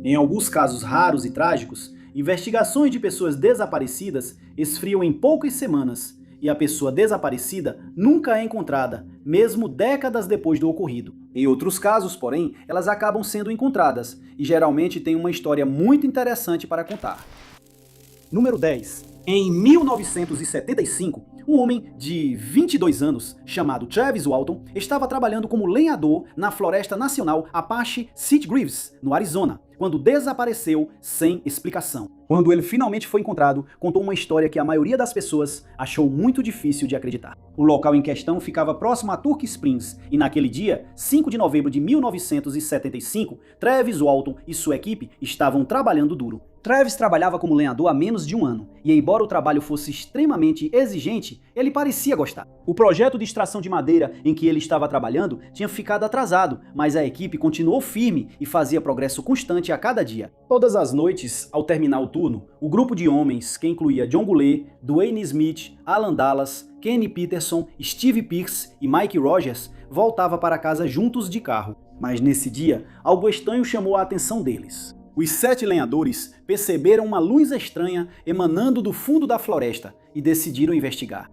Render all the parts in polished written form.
Em alguns casos raros e trágicos, investigações de pessoas desaparecidas esfriam em poucas semanas, e a pessoa desaparecida nunca é encontrada, mesmo décadas depois do ocorrido. Em outros casos, porém, elas acabam sendo encontradas, e geralmente têm uma história muito interessante para contar. Número 10. Em 1975, um homem de 22 anos, chamado Travis Walton, estava trabalhando como lenhador na Floresta Nacional Apache Sitgreaves, no Arizona, quando desapareceu sem explicação. Quando ele finalmente foi encontrado, contou uma história que a maioria das pessoas achou muito difícil de acreditar. O local em questão ficava próximo a Turk Springs, e naquele dia, 5 de novembro de 1975, Travis Walton e sua equipe estavam trabalhando duro. Travis trabalhava como lenhador há menos de um ano, e embora o trabalho fosse extremamente exigente, ele parecia gostar. O projeto de extração de madeira em que ele estava trabalhando tinha ficado atrasado, mas a equipe continuou firme e fazia progresso constante a cada dia. Todas as noites, ao terminar o turno, o grupo de homens, que incluía John Goulet, Dwayne Smith, Alan Dallas, Kenny Peterson, Steve Pierce e Mike Rogers, voltava para casa juntos de carro. Mas nesse dia, algo estranho chamou a atenção deles. Os 7 lenhadores perceberam uma luz estranha emanando do fundo da floresta e decidiram investigar.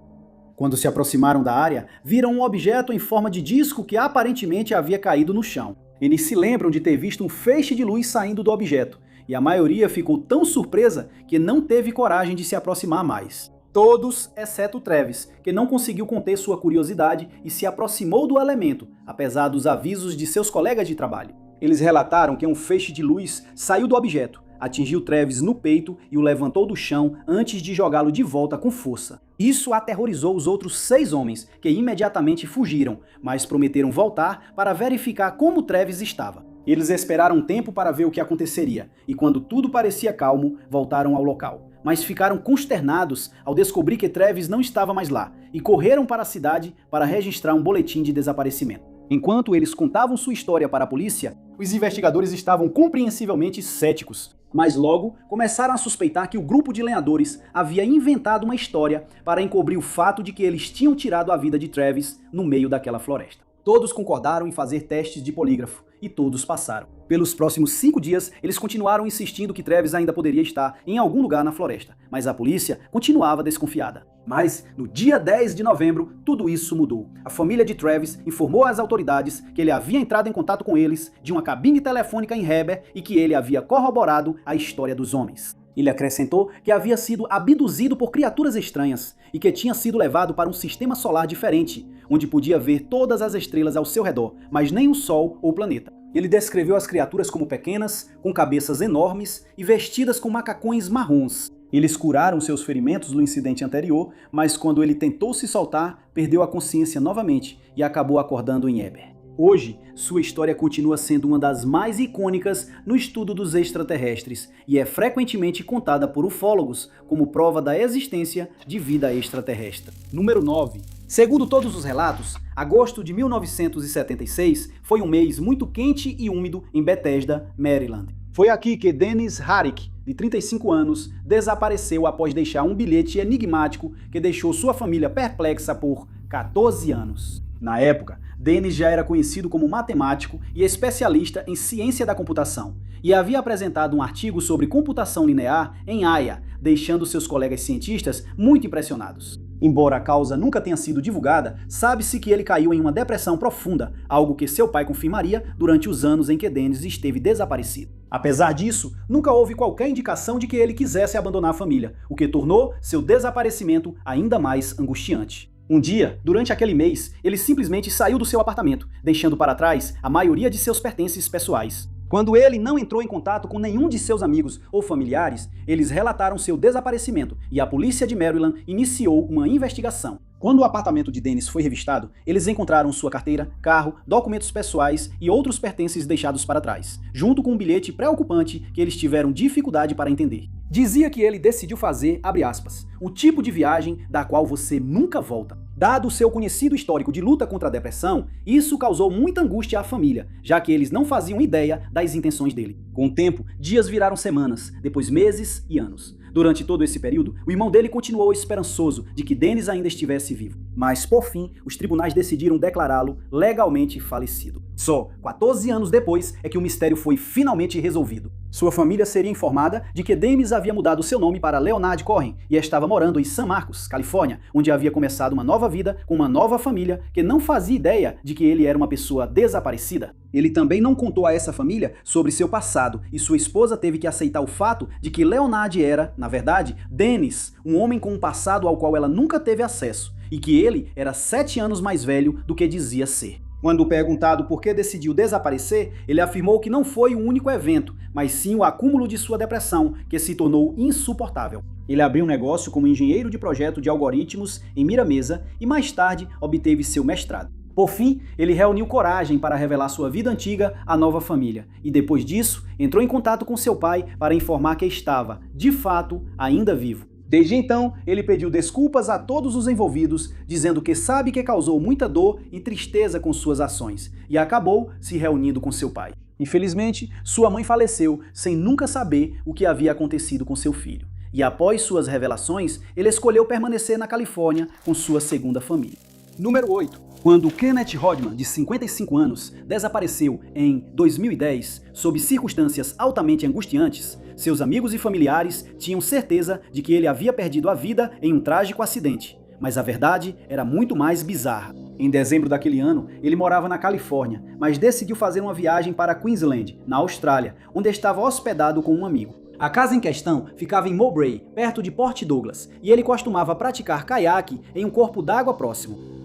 Quando se aproximaram da área, viram um objeto em forma de disco que aparentemente havia caído no chão. Eles se lembram de ter visto um feixe de luz saindo do objeto, e a maioria ficou tão surpresa que não teve coragem de se aproximar mais. Todos, exceto Travis, que não conseguiu conter sua curiosidade e se aproximou do elemento, apesar dos avisos de seus colegas de trabalho. Eles relataram que um feixe de luz saiu do objeto, atingiu Travis no peito e o levantou do chão antes de jogá-lo de volta com força. Isso aterrorizou os outros 6 homens, que imediatamente fugiram, mas prometeram voltar para verificar como Travis estava. Eles esperaram um tempo para ver o que aconteceria, e quando tudo parecia calmo, voltaram ao local. Mas ficaram consternados ao descobrir que Travis não estava mais lá, e correram para a cidade para registrar um boletim de desaparecimento. Enquanto eles contavam sua história para a polícia, os investigadores estavam compreensivelmente céticos. Mas logo começaram a suspeitar que o grupo de lenhadores havia inventado uma história para encobrir o fato de que eles tinham tirado a vida de Travis no meio daquela floresta. Todos concordaram em fazer testes de polígrafo, e todos passaram. Pelos próximos 5 dias, eles continuaram insistindo que Travis ainda poderia estar em algum lugar na floresta, mas a polícia continuava desconfiada. Mas, no dia 10 de novembro, tudo isso mudou. A família de Travis informou às autoridades que ele havia entrado em contato com eles de uma cabine telefônica em Heber e que ele havia corroborado a história dos homens. Ele acrescentou que havia sido abduzido por criaturas estranhas e que tinha sido levado para um sistema solar diferente, onde podia ver todas as estrelas ao seu redor, mas nem o Sol ou planeta. Ele descreveu as criaturas como pequenas, com cabeças enormes e vestidas com macacões marrons. Eles curaram seus ferimentos no incidente anterior, mas quando ele tentou se soltar, perdeu a consciência novamente e acabou acordando em Heber. Hoje, sua história continua sendo uma das mais icônicas no estudo dos extraterrestres e é frequentemente contada por ufólogos como prova da existência de vida extraterrestre. Número 9. Segundo todos os relatos, agosto de 1976 foi um mês muito quente e úmido em Bethesda, Maryland. Foi aqui que Dennis Harrick, de 35 anos, desapareceu após deixar um bilhete enigmático que deixou sua família perplexa por 14 anos. Na época, Dennis já era conhecido como matemático e especialista em ciência da computação, e havia apresentado um artigo sobre computação linear em Aya, deixando seus colegas cientistas muito impressionados. Embora a causa nunca tenha sido divulgada, sabe-se que ele caiu em uma depressão profunda, algo que seu pai confirmaria durante os anos em que Dennis esteve desaparecido. Apesar disso, nunca houve qualquer indicação de que ele quisesse abandonar a família, o que tornou seu desaparecimento ainda mais angustiante. Um dia, durante aquele mês, ele simplesmente saiu do seu apartamento, deixando para trás a maioria de seus pertences pessoais. Quando ele não entrou em contato com nenhum de seus amigos ou familiares, eles relataram seu desaparecimento e a polícia de Maryland iniciou uma investigação. Quando o apartamento de Dennis foi revistado, eles encontraram sua carteira, carro, documentos pessoais e outros pertences deixados para trás, junto com um bilhete preocupante que eles tiveram dificuldade para entender. Dizia que ele decidiu fazer, abre aspas, o tipo de viagem da qual você nunca volta. Dado o seu conhecido histórico de luta contra a depressão, isso causou muita angústia à família, já que eles não faziam ideia das intenções dele. Com o tempo, dias viraram semanas, depois meses e anos. Durante todo esse período, o irmão dele continuou esperançoso de que Dennis ainda estivesse vivo. Mas, por fim, os tribunais decidiram declará-lo legalmente falecido. Só 14 anos depois é que o mistério foi finalmente resolvido. Sua família seria informada de que Demis havia mudado seu nome para Leonard Cohen e estava morando em San Marcos, Califórnia, onde havia começado uma nova vida com uma nova família que não fazia ideia de que ele era uma pessoa desaparecida. Ele também não contou a essa família sobre seu passado e sua esposa teve que aceitar o fato de que Leonard era, na verdade, Dennis, um homem com um passado ao qual ela nunca teve acesso e que ele era 7 anos mais velho do que dizia ser. Quando perguntado por que decidiu desaparecer, ele afirmou que não foi o único evento, mas sim o acúmulo de sua depressão, que se tornou insuportável. Ele abriu um negócio como engenheiro de projeto de algoritmos em Miramesa e mais tarde obteve seu mestrado. Por fim, ele reuniu coragem para revelar sua vida antiga à nova família e depois disso entrou em contato com seu pai para informar que estava, de fato, ainda vivo. Desde então, ele pediu desculpas a todos os envolvidos, dizendo que sabe que causou muita dor e tristeza com suas ações, e acabou se reunindo com seu pai. Infelizmente, sua mãe faleceu sem nunca saber o que havia acontecido com seu filho. E após suas revelações, ele escolheu permanecer na Califórnia com sua segunda família. Número 8. Quando Kenneth Rodman, de 55 anos, desapareceu em 2010, sob circunstâncias altamente angustiantes, seus amigos e familiares tinham certeza de que ele havia perdido a vida em um trágico acidente. Mas a verdade era muito mais bizarra. Em dezembro daquele ano, ele morava na Califórnia, mas decidiu fazer uma viagem para Queensland, na Austrália, onde estava hospedado com um amigo. A casa em questão ficava em Mowbray, perto de Port Douglas, e ele costumava praticar caiaque em um corpo d'água próximo.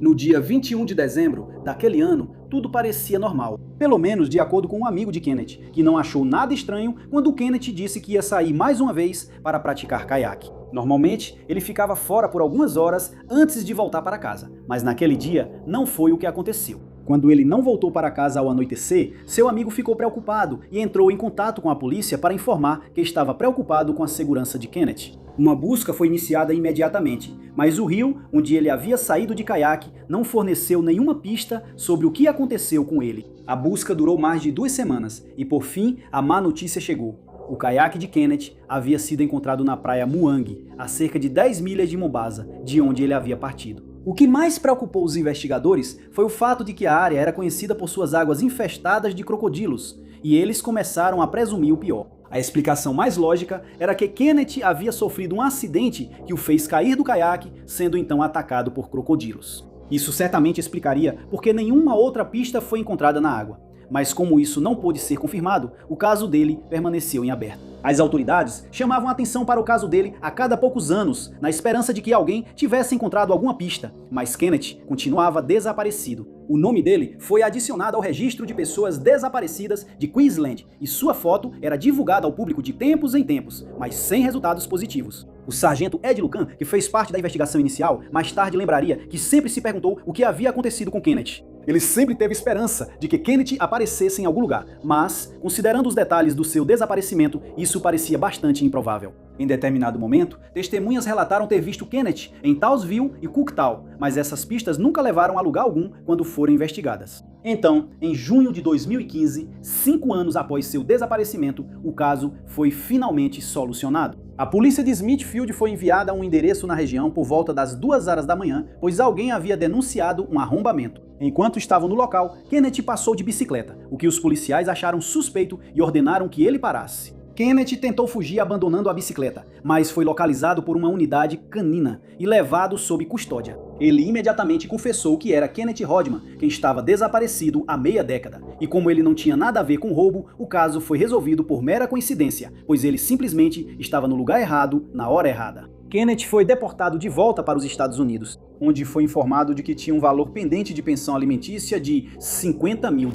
No dia 21 de dezembro daquele ano, tudo parecia normal. Pelo menos de acordo com um amigo de Kenneth, que não achou nada estranho quando Kenneth disse que ia sair mais uma vez para praticar caiaque. Normalmente, ele ficava fora por algumas horas antes de voltar para casa, mas naquele dia não foi o que aconteceu. Quando ele não voltou para casa ao anoitecer, seu amigo ficou preocupado e entrou em contato com a polícia para informar que estava preocupado com a segurança de Kenneth. Uma busca foi iniciada imediatamente, mas o rio, onde ele havia saído de caiaque, não forneceu nenhuma pista sobre o que aconteceu com ele. A busca durou mais de 2 semanas e, por fim, a má notícia chegou. O caiaque de Kenneth havia sido encontrado na praia Muang, a cerca de 10 milhas de Mombasa, de onde ele havia partido. O que mais preocupou os investigadores foi o fato de que a área era conhecida por suas águas infestadas de crocodilos, e eles começaram a presumir o pior. A explicação mais lógica era que Kenneth havia sofrido um acidente que o fez cair do caiaque, sendo então atacado por crocodilos. Isso certamente explicaria porque nenhuma outra pista foi encontrada na água. Mas como isso não pôde ser confirmado, o caso dele permaneceu em aberto. As autoridades chamavam atenção para o caso dele a cada poucos anos, na esperança de que alguém tivesse encontrado alguma pista, mas Kenneth continuava desaparecido. O nome dele foi adicionado ao registro de pessoas desaparecidas de Queensland e sua foto era divulgada ao público de tempos em tempos, mas sem resultados positivos. O sargento Ed Lucan, que fez parte da investigação inicial, mais tarde lembraria que sempre se perguntou o que havia acontecido com Kenneth. Ele sempre teve esperança de que Kenneth aparecesse em algum lugar, mas, considerando os detalhes do seu desaparecimento, isso parecia bastante improvável. Em determinado momento, testemunhas relataram ter visto Kenneth em Townsville e Cooktown, mas essas pistas nunca levaram a lugar algum quando foram investigadas. Então, em junho de 2015, 5 anos após seu desaparecimento, o caso foi finalmente solucionado. A polícia de Smithfield foi enviada a um endereço na região por volta das 2 horas da manhã, pois alguém havia denunciado um arrombamento. Enquanto estavam no local, Kenneth passou de bicicleta, o que os policiais acharam suspeito e ordenaram que ele parasse. Kenneth tentou fugir abandonando a bicicleta, mas foi localizado por uma unidade canina e levado sob custódia. Ele imediatamente confessou que era Kenneth Rodman, quem estava desaparecido há meia década. E como ele não tinha nada a ver com o roubo, o caso foi resolvido por mera coincidência, pois ele simplesmente estava no lugar errado, na hora errada. Kenneth foi deportado de volta para os Estados Unidos, onde foi informado de que tinha um valor pendente de pensão alimentícia de $50 mil.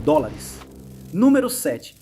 Número 7.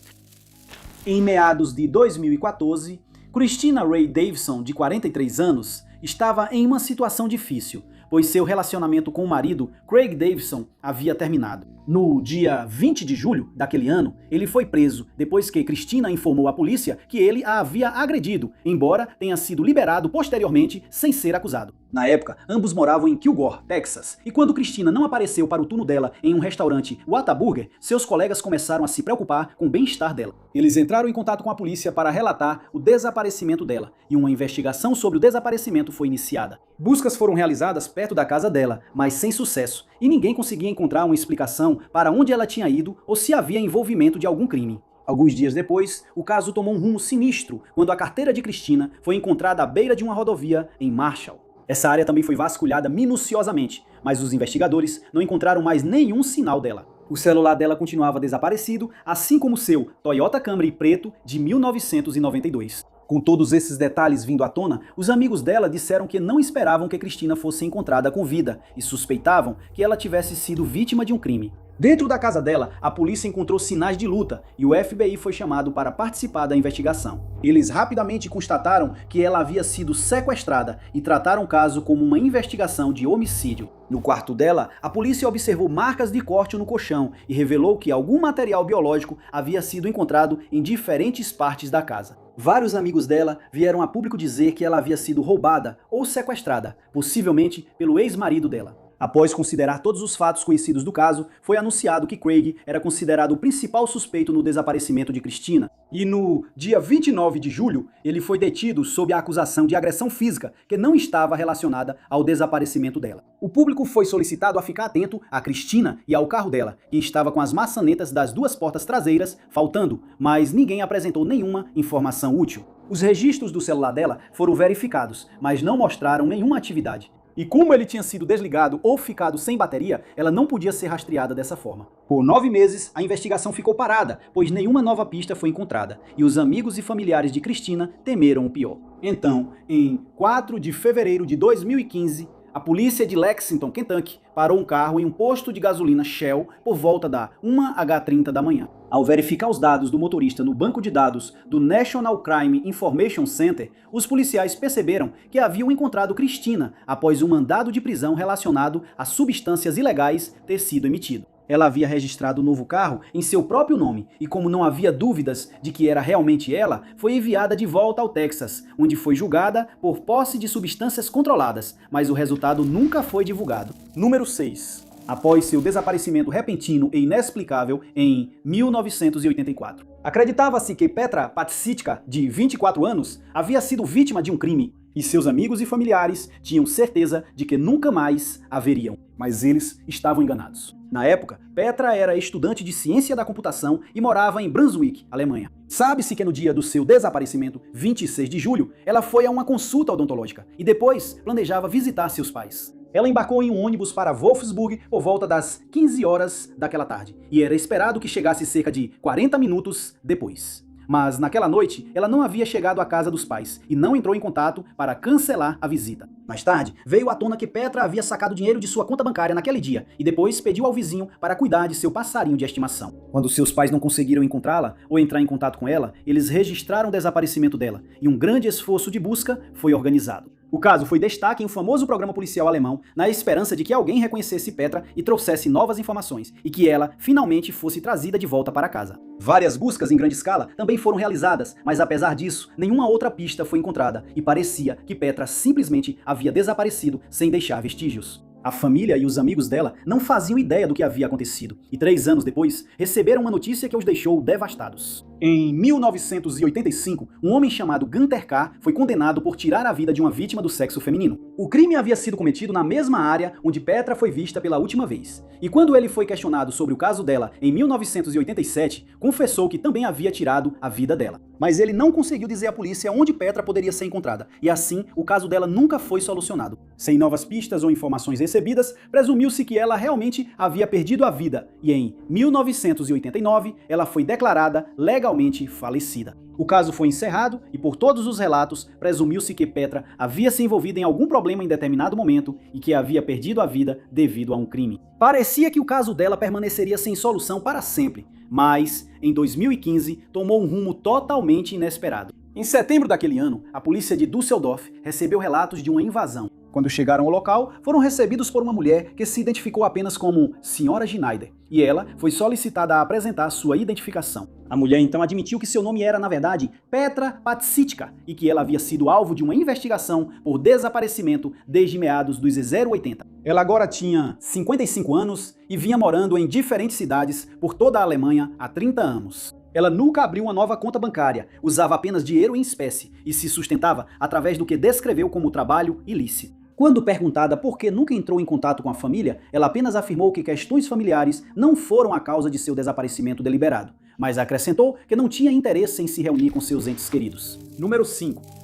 Em meados de 2014, Christina Ray Davidson, de 43 anos, estava em uma situação difícil, pois seu relacionamento com o marido, Craig Davidson, havia terminado. No dia 20 de julho daquele ano, ele foi preso depois que Christina informou à polícia que ele a havia agredido, embora tenha sido liberado posteriormente sem ser acusado. Na época, ambos moravam em Kilgore, Texas, e quando Christina não apareceu para o turno dela em um restaurante Whataburger, seus colegas começaram a se preocupar com o bem-estar dela. Eles entraram em contato com a polícia para relatar o desaparecimento dela, e uma investigação sobre o desaparecimento foi iniciada. Buscas foram realizadas perto da casa dela, mas sem sucesso, e ninguém conseguia encontrar uma explicação para onde ela tinha ido ou se havia envolvimento de algum crime. Alguns dias depois, o caso tomou um rumo sinistro quando a carteira de Cristina foi encontrada à beira de uma rodovia em Marshall. Essa área também foi vasculhada minuciosamente, mas os investigadores não encontraram mais nenhum sinal dela. O celular dela continuava desaparecido, assim como seu Toyota Camry preto de 1992. Com todos esses detalhes vindo à tona, os amigos dela disseram que não esperavam que Cristina fosse encontrada com vida e suspeitavam que ela tivesse sido vítima de um crime. Dentro da casa dela, a polícia encontrou sinais de luta e o FBI foi chamado para participar da investigação. Eles rapidamente constataram que ela havia sido sequestrada e trataram o caso como uma investigação de homicídio. No quarto dela, a polícia observou marcas de corte no colchão e revelou que algum material biológico havia sido encontrado em diferentes partes da casa. Vários amigos dela vieram a público dizer que ela havia sido roubada ou sequestrada, possivelmente pelo ex-marido dela. Após considerar todos os fatos conhecidos do caso, foi anunciado que Craig era considerado o principal suspeito no desaparecimento de Cristina. E no dia 29 de julho, ele foi detido sob a acusação de agressão física, que não estava relacionada ao desaparecimento dela. O público foi solicitado a ficar atento a Cristina e ao carro dela, que estava com as maçanetas das duas portas traseiras faltando, mas ninguém apresentou nenhuma informação útil. Os registros do celular dela foram verificados, mas não mostraram nenhuma atividade. E como ele tinha sido desligado ou ficado sem bateria, ela não podia ser rastreada dessa forma. Por 9 meses, a investigação ficou parada, pois nenhuma nova pista foi encontrada, e os amigos e familiares de Cristina temeram o pior. Então, em 4 de fevereiro de 2015, a polícia de Lexington, Kentucky, parou um carro em um posto de gasolina Shell por volta da 1h30 da manhã. Ao verificar os dados do motorista no banco de dados do National Crime Information Center, os policiais perceberam que haviam encontrado Cristina após um mandado de prisão relacionado a substâncias ilegais ter sido emitido. Ela havia registrado o novo carro em seu próprio nome e, como não havia dúvidas de que era realmente ela, foi enviada de volta ao Texas, onde foi julgada por posse de substâncias controladas, mas o resultado nunca foi divulgado. Número 6. Após seu desaparecimento repentino e inexplicável em 1984. Acreditava-se que Petra Patsitka, de 24 anos, havia sido vítima de um crime, e seus amigos e familiares tinham certeza de que nunca mais a veriam. Mas eles estavam enganados. Na época, Petra era estudante de ciência da computação e morava em Brunswick, Alemanha. Sabe-se que no dia do seu desaparecimento, 26 de julho, ela foi a uma consulta odontológica e depois planejava visitar seus pais. Ela embarcou em um ônibus para Wolfsburg por volta das 15 horas daquela tarde, e era esperado que chegasse cerca de 40 minutos depois. Mas naquela noite, ela não havia chegado à casa dos pais e não entrou em contato para cancelar a visita. Mais tarde, veio à tona que Petra havia sacado dinheiro de sua conta bancária naquele dia e depois pediu ao vizinho para cuidar de seu passarinho de estimação. Quando seus pais não conseguiram encontrá-la ou entrar em contato com ela, eles registraram o desaparecimento dela e um grande esforço de busca foi organizado. O caso foi destaque em um famoso programa policial alemão, na esperança de que alguém reconhecesse Petra e trouxesse novas informações, e que ela finalmente fosse trazida de volta para casa. Várias buscas em grande escala também foram realizadas, mas apesar disso, nenhuma outra pista foi encontrada, e parecia que Petra simplesmente havia desaparecido sem deixar vestígios. A família e os amigos dela não faziam ideia do que havia acontecido, e 3 anos depois, receberam uma notícia que os deixou devastados. Em 1985, um homem chamado Gunter K. foi condenado por tirar a vida de uma vítima do sexo feminino. O crime havia sido cometido na mesma área onde Petra foi vista pela última vez. E quando ele foi questionado sobre o caso dela em 1987, confessou que também havia tirado a vida dela. Mas ele não conseguiu dizer à polícia onde Petra poderia ser encontrada, e assim o caso dela nunca foi solucionado. Sem novas pistas ou informações recebidas, presumiu-se que ela realmente havia perdido a vida, e em 1989 ela foi declarada legalmente falecida. O caso foi encerrado e, por todos os relatos, presumiu-se que Petra havia se envolvido em algum problema em determinado momento e que havia perdido a vida devido a um crime. Parecia que o caso dela permaneceria sem solução para sempre, mas, em 2015, tomou um rumo totalmente inesperado. Em setembro daquele ano, a polícia de Düsseldorf recebeu relatos de uma invasão. Quando chegaram ao local, foram recebidos por uma mulher que se identificou apenas como Sra. Schneider, e ela foi solicitada a apresentar sua identificação. A mulher então admitiu que seu nome era, na verdade, Petra Patsitka, e que ela havia sido alvo de uma investigação por desaparecimento desde meados dos 80. Ela agora tinha 55 anos e vinha morando em diferentes cidades por toda a Alemanha há 30 anos. Ela nunca abriu uma nova conta bancária, usava apenas dinheiro em espécie e se sustentava através do que descreveu como trabalho ilícito. Quando perguntada por que nunca entrou em contato com a família, ela apenas afirmou que questões familiares não foram a causa de seu desaparecimento deliberado, mas acrescentou que não tinha interesse em se reunir com seus entes queridos. Número 5.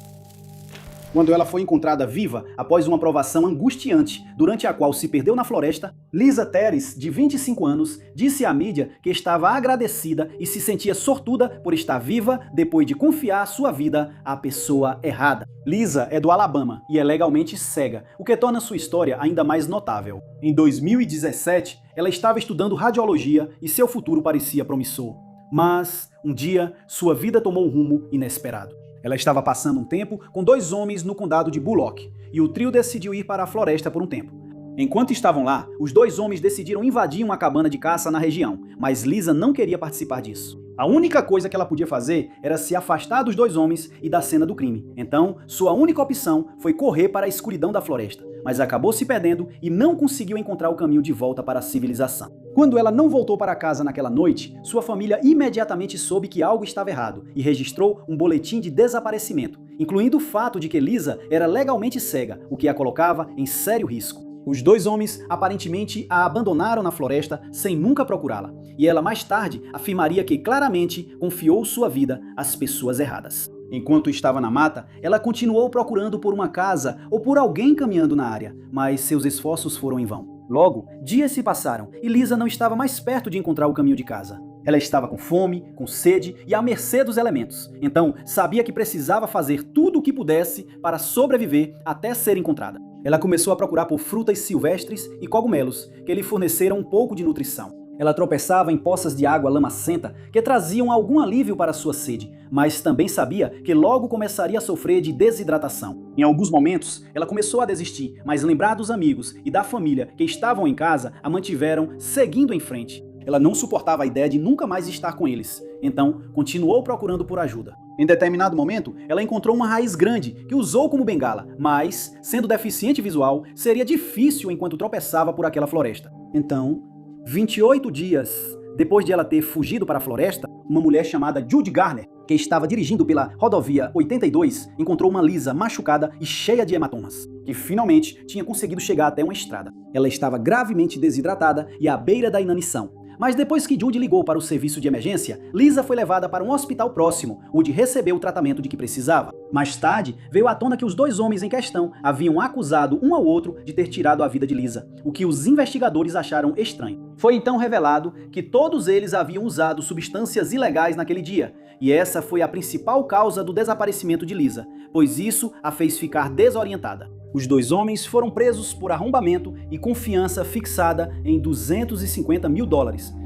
Quando ela foi encontrada viva após uma provação angustiante, durante a qual se perdeu na floresta, Lisa Teres, de 25 anos, disse à mídia que estava agradecida e se sentia sortuda por estar viva depois de confiar sua vida à pessoa errada. Lisa é do Alabama e é legalmente cega, o que torna sua história ainda mais notável. Em 2017, ela estava estudando radiologia e seu futuro parecia promissor. Mas, um dia, sua vida tomou um rumo inesperado. Ela estava passando um tempo com 2 homens no condado de Bullock, e o trio decidiu ir para a floresta por um tempo. Enquanto estavam lá, os 2 homens decidiram invadir uma cabana de caça na região, mas Lisa não queria participar disso. A única coisa que ela podia fazer era se afastar dos 2 homens e da cena do crime. Então, sua única opção foi correr para a escuridão da floresta, mas acabou se perdendo e não conseguiu encontrar o caminho de volta para a civilização. Quando ela não voltou para casa naquela noite, sua família imediatamente soube que algo estava errado e registrou um boletim de desaparecimento, incluindo o fato de que Lisa era legalmente cega, o que a colocava em sério risco. Os 2 homens aparentemente a abandonaram na floresta sem nunca procurá-la, e ela mais tarde afirmaria que claramente confiou sua vida às pessoas erradas. Enquanto estava na mata, ela continuou procurando por uma casa ou por alguém caminhando na área, mas seus esforços foram em vão. Logo, dias se passaram e Lisa não estava mais perto de encontrar o caminho de casa. Ela estava com fome, com sede e à mercê dos elementos. Então, sabia que precisava fazer tudo o que pudesse para sobreviver até ser encontrada. Ela começou a procurar por frutas silvestres e cogumelos que lhe forneceram um pouco de nutrição. Ela tropeçava em poças de água lamacenta que traziam algum alívio para sua sede, mas também sabia que logo começaria a sofrer de desidratação. Em alguns momentos, ela começou a desistir, mas lembrar dos amigos e da família que estavam em casa a mantiveram seguindo em frente. Ela não suportava a ideia de nunca mais estar com eles, então continuou procurando por ajuda. Em determinado momento, ela encontrou uma raiz grande que usou como bengala, mas, sendo deficiente visual, seria difícil enquanto tropeçava por aquela floresta. Então, 28 dias depois de ela ter fugido para a floresta, uma mulher chamada Judy Garner, que estava dirigindo pela rodovia 82, encontrou uma Lisa machucada e cheia de hematomas, que finalmente tinha conseguido chegar até uma estrada. Ela estava gravemente desidratada e à beira da inanição. Mas depois que Judy ligou para o serviço de emergência, Lisa foi levada para um hospital próximo, onde recebeu o tratamento de que precisava. Mais tarde, veio à tona que os 2 homens em questão haviam acusado um ao outro de ter tirado a vida de Lisa, o que os investigadores acharam estranho. Foi então revelado que todos eles haviam usado substâncias ilegais naquele dia, e essa foi a principal causa do desaparecimento de Lisa, pois isso a fez ficar desorientada. Os 2 homens foram presos por arrombamento e com fiança fixada em $250 mil,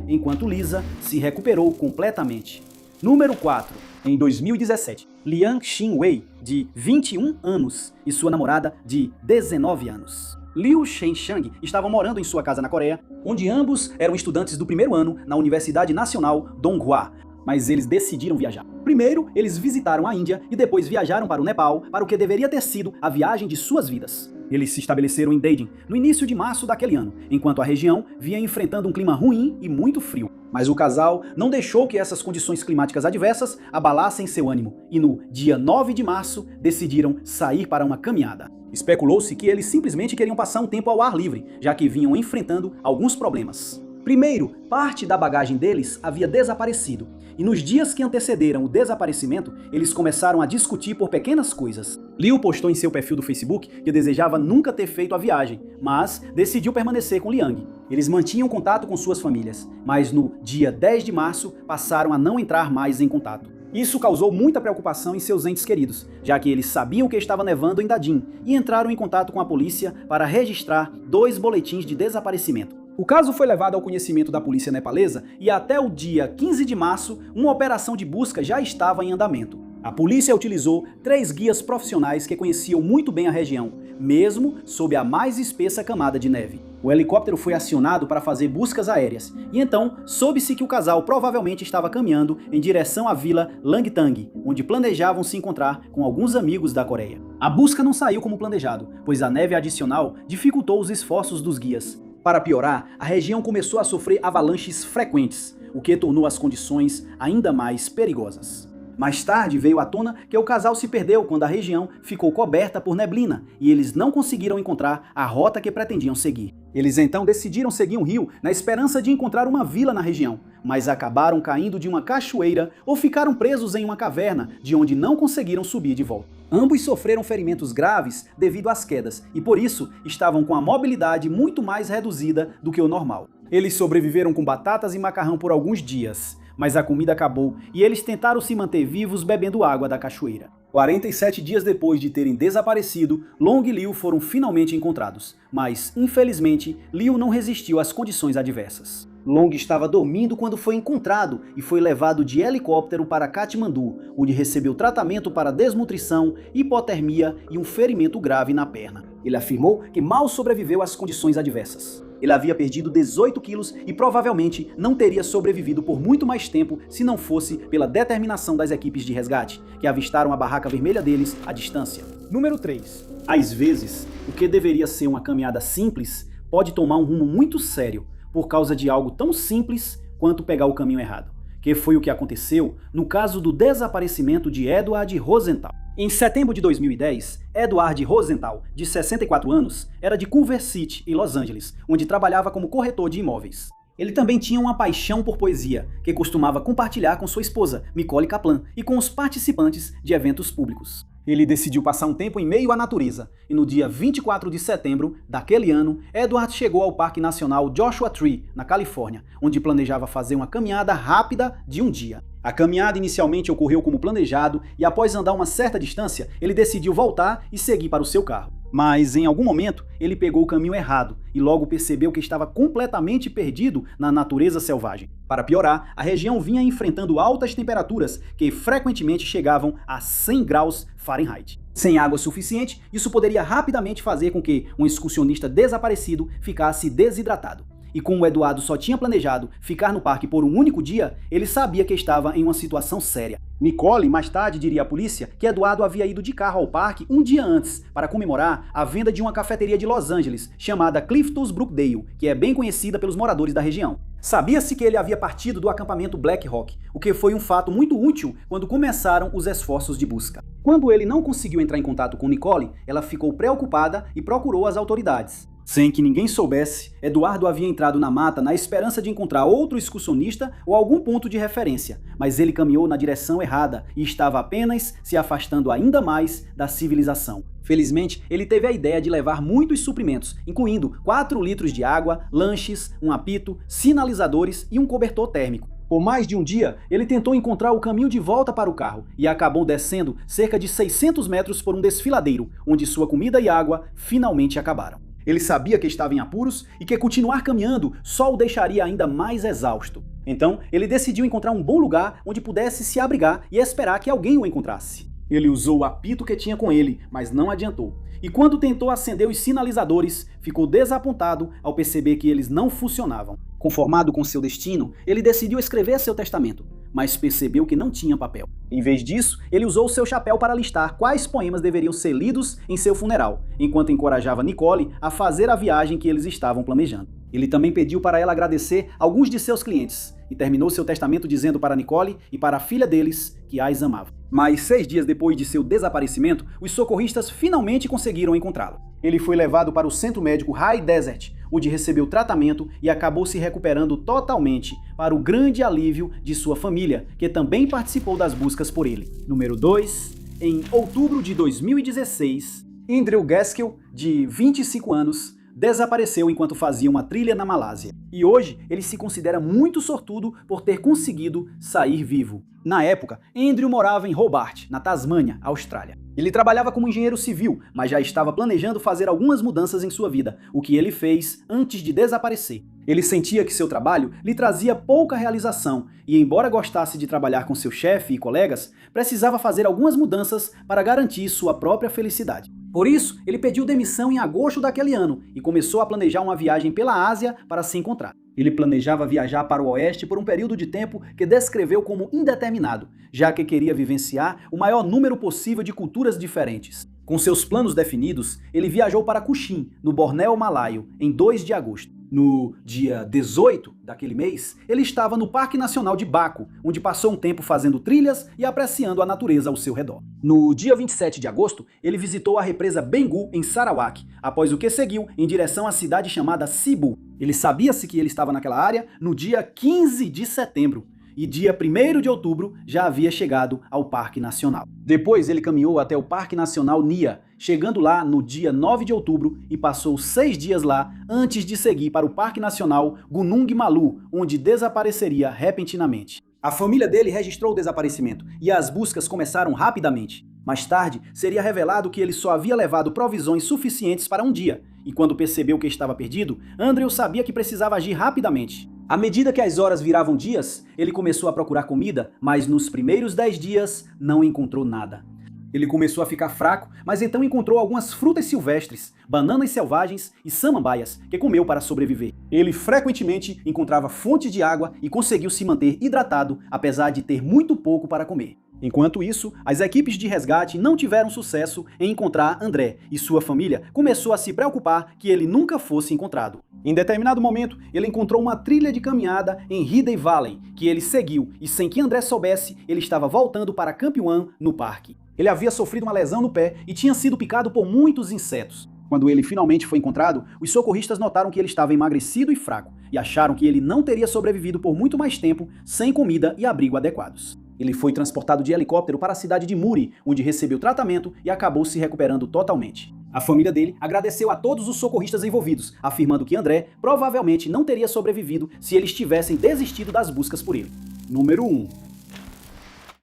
enquanto Lisa se recuperou completamente. Número 4. Em 2017, Liang Xin-wei, de 21 anos, e sua namorada, de 19 anos. Liu Shenshang estavam morando em sua casa na Coreia, onde ambos eram estudantes do 1º ano na Universidade Nacional Donghua, mas eles decidiram viajar. Primeiro, eles visitaram a Índia e depois viajaram para o Nepal para o que deveria ter sido a viagem de suas vidas. Eles se estabeleceram em Daejeon no início de março daquele ano, enquanto a região vinha enfrentando um clima ruim e muito frio. Mas o casal não deixou que essas condições climáticas adversas abalassem seu ânimo, e no dia 9 de março decidiram sair para uma caminhada. Especulou-se que eles simplesmente queriam passar um tempo ao ar livre, já que vinham enfrentando alguns problemas. Primeiro, parte da bagagem deles havia desaparecido, e nos dias que antecederam o desaparecimento, eles começaram a discutir por pequenas coisas. Liu postou em seu perfil do Facebook que desejava nunca ter feito a viagem, mas decidiu permanecer com Liang. Eles mantinham contato com suas famílias, mas no dia 10 de março passaram a não entrar mais em contato. Isso causou muita preocupação em seus entes queridos, já que eles sabiam que estava nevando em Daejeon e entraram em contato com a polícia para registrar 2 boletins de desaparecimento. O caso foi levado ao conhecimento da polícia nepalesa e até o dia 15 de março, uma operação de busca já estava em andamento. A polícia utilizou 3 guias profissionais que conheciam muito bem a região, mesmo sob a mais espessa camada de neve. O helicóptero foi acionado para fazer buscas aéreas, e então soube-se que o casal provavelmente estava caminhando em direção à vila Langtang, onde planejavam se encontrar com alguns amigos da Coreia. A busca não saiu como planejado, pois a neve adicional dificultou os esforços dos guias. Para piorar, a região começou a sofrer avalanches frequentes, o que tornou as condições ainda mais perigosas. Mais tarde veio à tona que o casal se perdeu quando a região ficou coberta por neblina e eles não conseguiram encontrar a rota que pretendiam seguir. Eles então decidiram seguir um rio na esperança de encontrar uma vila na região, mas acabaram caindo de uma cachoeira ou ficaram presos em uma caverna, de onde não conseguiram subir de volta. Ambos sofreram ferimentos graves devido às quedas e por isso estavam com a mobilidade muito mais reduzida do que o normal. Eles sobreviveram com batatas e macarrão por alguns dias, mas a comida acabou e eles tentaram se manter vivos bebendo água da cachoeira. 47 dias depois de terem desaparecido, Long e Liu foram finalmente encontrados, mas, infelizmente, Liu não resistiu às condições adversas. Long estava dormindo quando foi encontrado e foi levado de helicóptero para Katmandu, onde recebeu tratamento para desnutrição, hipotermia e um ferimento grave na perna. Ele afirmou que mal sobreviveu às condições adversas. Ele havia perdido 18 quilos e provavelmente não teria sobrevivido por muito mais tempo se não fosse pela determinação das equipes de resgate, que avistaram a barraca vermelha deles à distância. Número 3. Às vezes, o que deveria ser uma caminhada simples pode tomar um rumo muito sério por causa de algo tão simples quanto pegar o caminho errado, que foi o que aconteceu no caso do desaparecimento de Edward Rosenthal. Em setembro de 2010, Edward Rosenthal, de 64 anos, era de Culver City, em Los Angeles, onde trabalhava como corretor de imóveis. Ele também tinha uma paixão por poesia, que costumava compartilhar com sua esposa, Nicole Kaplan, e com os participantes de eventos públicos. Ele decidiu passar um tempo em meio à natureza, e no dia 24 de setembro daquele ano, Edward chegou ao Parque Nacional Joshua Tree, na Califórnia, onde planejava fazer uma caminhada rápida de um dia. A caminhada inicialmente ocorreu como planejado e após andar uma certa distância, ele decidiu voltar e seguir para o seu carro. Mas em algum momento, ele pegou o caminho errado e logo percebeu que estava completamente perdido na natureza selvagem. Para piorar, a região vinha enfrentando altas temperaturas que frequentemente chegavam a 100 graus Fahrenheit. Sem água suficiente, isso poderia rapidamente fazer com que um excursionista desaparecido ficasse desidratado. E como o Eduardo só tinha planejado ficar no parque por um único dia, ele sabia que estava em uma situação séria. Nicole mais tarde diria à polícia que Eduardo havia ido de carro ao parque um dia antes para comemorar a venda de uma cafeteria de Los Angeles chamada Clifton's Brookdale, que é bem conhecida pelos moradores da região. Sabia-se que ele havia partido do acampamento Black Rock, o que foi um fato muito útil quando começaram os esforços de busca. Quando ele não conseguiu entrar em contato com Nicole, ela ficou preocupada e procurou as autoridades. Sem que ninguém soubesse, Eduardo havia entrado na mata na esperança de encontrar outro excursionista ou algum ponto de referência, mas ele caminhou na direção errada e estava apenas se afastando ainda mais da civilização. Felizmente, ele teve a ideia de levar muitos suprimentos, incluindo 4 litros de água, lanches, um apito, sinalizadores e um cobertor térmico. Por mais de um dia, ele tentou encontrar o caminho de volta para o carro e acabou descendo cerca de 600 metros por um desfiladeiro, onde sua comida e água finalmente acabaram. Ele sabia que estava em apuros e que continuar caminhando só o deixaria ainda mais exausto. Então, ele decidiu encontrar um bom lugar onde pudesse se abrigar e esperar que alguém o encontrasse. Ele usou o apito que tinha com ele, mas não adiantou. E quando tentou acender os sinalizadores, ficou desapontado ao perceber que eles não funcionavam. Conformado com seu destino, ele decidiu escrever seu testamento, mas percebeu que não tinha papel. Em vez disso, ele usou seu chapéu para listar quais poemas deveriam ser lidos em seu funeral, enquanto encorajava Nicole a fazer a viagem que eles estavam planejando. Ele também pediu para ela agradecer alguns de seus clientes e terminou seu testamento dizendo para Nicole e para a filha deles que as amava. Mas 6 dias depois de seu desaparecimento, os socorristas finalmente conseguiram encontrá-lo. Ele foi levado para o centro médico High Desert, onde recebeu tratamento e acabou se recuperando totalmente, para o grande alívio de sua família, que também participou das buscas por ele. Número 2. Em outubro de 2016, Andrew Gaskill, de 25 anos, desapareceu enquanto fazia uma trilha na Malásia. E hoje ele se considera muito sortudo por ter conseguido sair vivo. Na época, Andrew morava em Hobart, na Tasmânia, Austrália. Ele trabalhava como engenheiro civil, mas já estava planejando fazer algumas mudanças em sua vida, o que ele fez antes de desaparecer. Ele sentia que seu trabalho lhe trazia pouca realização e, embora gostasse de trabalhar com seu chefe e colegas, precisava fazer algumas mudanças para garantir sua própria felicidade. Por isso, ele pediu demissão em agosto daquele ano e começou a planejar uma viagem pela Ásia para se encontrar. Ele planejava viajar para o oeste por um período de tempo que descreveu como indeterminado, já que queria vivenciar o maior número possível de culturas diferentes. Com seus planos definidos, ele viajou para Cochin, no Bornéu Malaio, em 2 de agosto. No dia 18 daquele mês, ele estava no Parque Nacional de Baco, onde passou um tempo fazendo trilhas e apreciando a natureza ao seu redor. No dia 27 de agosto, ele visitou a represa Bengu, em Sarawak, após o que seguiu em direção à cidade chamada Sibu. Ele sabia-se que ele estava naquela área no dia 15 de setembro. E dia 1º de outubro já havia chegado ao Parque Nacional. Depois ele caminhou até o Parque Nacional Nia, chegando lá no dia 9 de outubro e passou 6 dias lá antes de seguir para o Parque Nacional Gunung Malu, onde desapareceria repentinamente. A família dele registrou o desaparecimento e as buscas começaram rapidamente. Mais tarde, seria revelado que ele só havia levado provisões suficientes para um dia, e quando percebeu que estava perdido, Andrew sabia que precisava agir rapidamente. À medida que as horas viravam dias, ele começou a procurar comida, mas nos primeiros 10 dias não encontrou nada. Ele começou a ficar fraco, mas então encontrou algumas frutas silvestres, bananas selvagens e samambaias, que comeu para sobreviver. Ele frequentemente encontrava fontes de água e conseguiu se manter hidratado, apesar de ter muito pouco para comer. Enquanto isso, as equipes de resgate não tiveram sucesso em encontrar André, e sua família começou a se preocupar que ele nunca fosse encontrado. Em determinado momento, ele encontrou uma trilha de caminhada em Hidden Valley, que ele seguiu, e sem que André soubesse, ele estava voltando para Camp One, no parque. Ele havia sofrido uma lesão no pé e tinha sido picado por muitos insetos. Quando ele finalmente foi encontrado, os socorristas notaram que ele estava emagrecido e fraco, e acharam que ele não teria sobrevivido por muito mais tempo sem comida e abrigo adequados. Ele foi transportado de helicóptero para a cidade de Muri, onde recebeu tratamento e acabou se recuperando totalmente. A família dele agradeceu a todos os socorristas envolvidos, afirmando que André provavelmente não teria sobrevivido se eles tivessem desistido das buscas por ele. Número 1.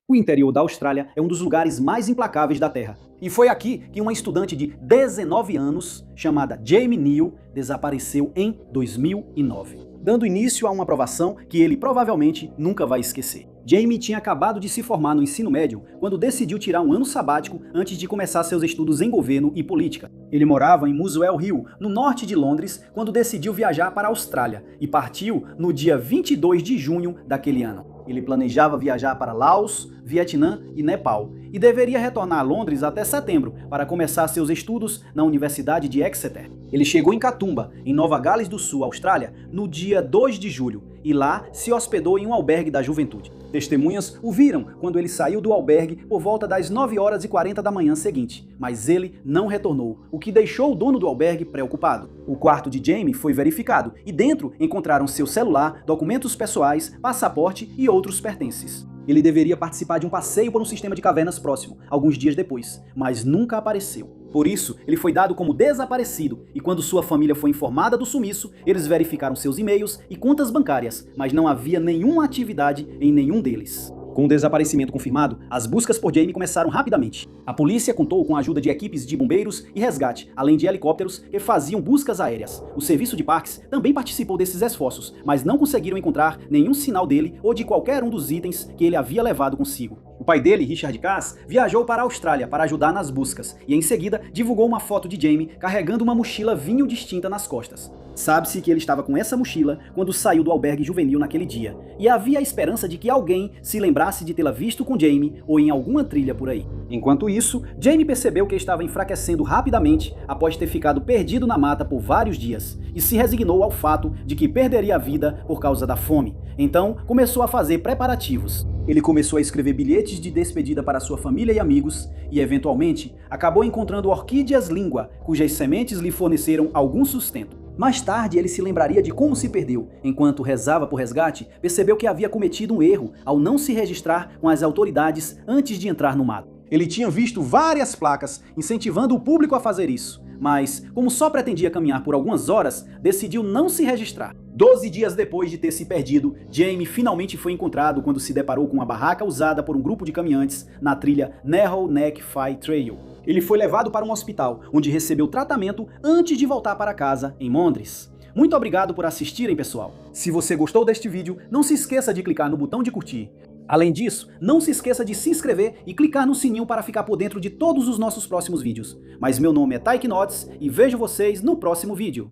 O interior da Austrália é um dos lugares mais implacáveis da Terra. E foi aqui que uma estudante de 19 anos, chamada Jamie Neal, desapareceu em 2009, dando início a uma provação que ele provavelmente nunca vai esquecer. Jamie tinha acabado de se formar no ensino médio quando decidiu tirar um ano sabático antes de começar seus estudos em governo e política. Ele morava em Muswell Hill, no norte de Londres, quando decidiu viajar para a Austrália e partiu no dia 22 de junho daquele ano. Ele planejava viajar para Laos, Vietnã e Nepal e deveria retornar a Londres até setembro para começar seus estudos na Universidade de Exeter. Ele chegou em Katoomba, em Nova Gales do Sul, Austrália, no dia 2 de julho e lá se hospedou em um albergue da juventude. Testemunhas o viram quando ele saiu do albergue por volta das 9h40 da manhã seguinte, mas ele não retornou, o que deixou o dono do albergue preocupado. O quarto de Jamie foi verificado e dentro encontraram seu celular, documentos pessoais, passaporte e outros pertences. Ele deveria participar de um passeio por um sistema de cavernas próximo, alguns dias depois, mas nunca apareceu. Por isso, ele foi dado como desaparecido, e quando sua família foi informada do sumiço, eles verificaram seus e-mails e contas bancárias, mas não havia nenhuma atividade em nenhum deles. Com o desaparecimento confirmado, as buscas por Jamie começaram rapidamente. A polícia contou com a ajuda de equipes de bombeiros e resgate, além de helicópteros que faziam buscas aéreas. O serviço de parques também participou desses esforços, mas não conseguiram encontrar nenhum sinal dele ou de qualquer um dos itens que ele havia levado consigo. O pai dele, Richard Cass, viajou para a Austrália para ajudar nas buscas e em seguida divulgou uma foto de Jamie carregando uma mochila vinho distinta nas costas. Sabe-se que ele estava com essa mochila quando saiu do albergue juvenil naquele dia, e havia a esperança de que alguém se lembrasse de tê-la visto com Jamie ou em alguma trilha por aí. Enquanto isso, Jamie percebeu que estava enfraquecendo rapidamente após ter ficado perdido na mata por vários dias, e se resignou ao fato de que perderia a vida por causa da fome. Então, começou a fazer preparativos. Ele começou a escrever bilhetes de despedida para sua família e amigos, e eventualmente acabou encontrando orquídeas língua, cujas sementes lhe forneceram algum sustento. Mais tarde, ele se lembraria de como se perdeu. Enquanto rezava por resgate, percebeu que havia cometido um erro ao não se registrar com as autoridades antes de entrar no mato. Ele tinha visto várias placas incentivando o público a fazer isso, mas, como só pretendia caminhar por algumas horas, decidiu não se registrar. 12 dias depois de ter se perdido, Jamie finalmente foi encontrado quando se deparou com uma barraca usada por um grupo de caminhantes na trilha Narrow Neck Fi Trail. Ele foi levado para um hospital, onde recebeu tratamento antes de voltar para casa, em Londres. Muito obrigado por assistirem, pessoal. Se você gostou deste vídeo, não se esqueça de clicar no botão de curtir. Além disso, não se esqueça de se inscrever e clicar no sininho para ficar por dentro de todos os nossos próximos vídeos. Mas meu nome é Taiki Notes e vejo vocês no próximo vídeo.